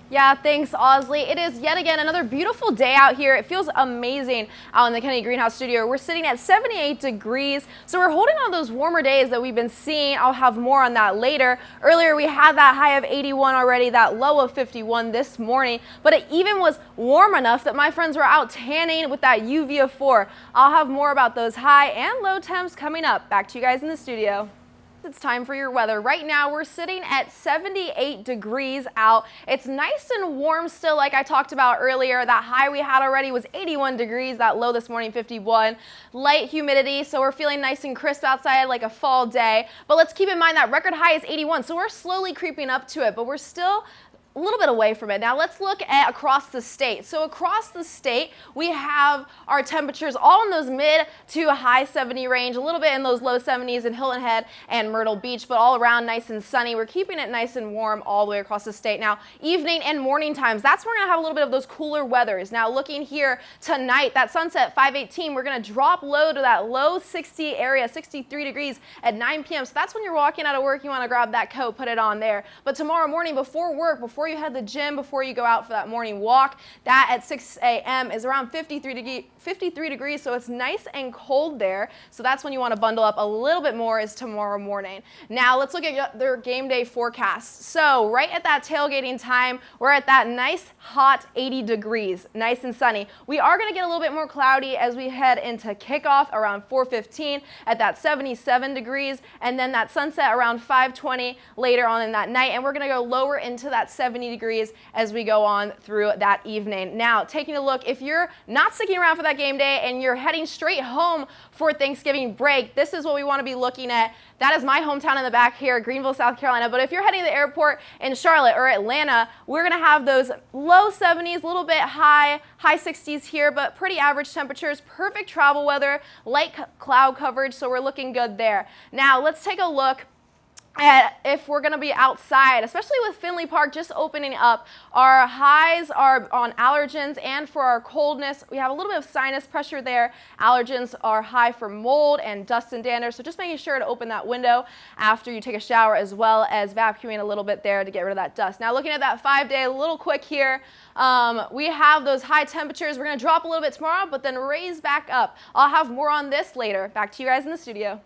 Yeah, thanks, Osley. It is yet again another beautiful day out here. It feels amazing out in the Kennedy Greenhouse studio. We're sitting at 78 degrees, so we're holding on those warmer days that we've been seeing. I'll have more on that later. Earlier, we had that high of 81 already, that low of 51 this morning, but it even was warm enough that my friends were out tanning with that UV of 4. I'll have more about those high and low temps coming up. Back to you guys in the studio. It's time for your weather. Right now we're sitting at 78 degrees out. It's nice and warm still, like I talked about earlier. That high we had already was 81 degrees, that low this morning 51. Light humidity, so we're feeling nice and crisp outside like a fall day. But let's keep in mind that record high is 81, so we're slowly creeping up to it, but we're still a little bit away from it. Now let's look at across the state. So across the state, we have our temperatures all in those mid to high 70 range, a little bit in those low 70s in Hilton Head and Myrtle Beach, but all around nice and sunny. We're keeping it nice and warm all the way across the state. Now, evening and morning times, that's where we're gonna have a little bit of those cooler weathers. Now looking here tonight, that sunset 5:18, we're gonna drop low to that low 60 area, 63 degrees at 9 p.m. So that's when you're walking out of work, you wanna grab that coat, put it on there. But tomorrow morning before work, before you head to the gym, before you go out for that morning walk, that at 6 a.m. is around 53 degrees, so it's nice and cold there. So that's when you want to bundle up a little bit more is tomorrow morning. Now let's look at their game day forecast. So right at that tailgating time, we're at that nice hot 80 degrees, nice and sunny. We are going to get a little bit more cloudy as we head into kickoff around 4:15 at that 77 degrees, and then that sunset around 5:20 later on in that night, and we're going to go lower into that 70 degrees as we go on through that evening. Now, taking a look, if you're not sticking around for that game day and you're heading straight home for Thanksgiving break, this is what we want to be looking at. That is my hometown in the back here, Greenville, South Carolina. But if you're heading to the airport in Charlotte or Atlanta, we're going to have those low 70s, a little bit high 60s here, but pretty average temperatures, perfect travel weather, light cloud coverage, so we're looking good there. Now, let's take a look at if we're going to be outside, especially with Finley Park just opening up. Our highs are on allergens, and for our coldness, we have a little bit of sinus pressure there. Allergens are high for mold and dust and dander, so just making sure to open that window after you take a shower, as well as vacuuming a little bit there to get rid of that dust. Now looking at that 5-day, a little quick here, we have those high temperatures. We're going to drop a little bit tomorrow, but then raise back up. I'll have more on this later. Back to you guys in the studio.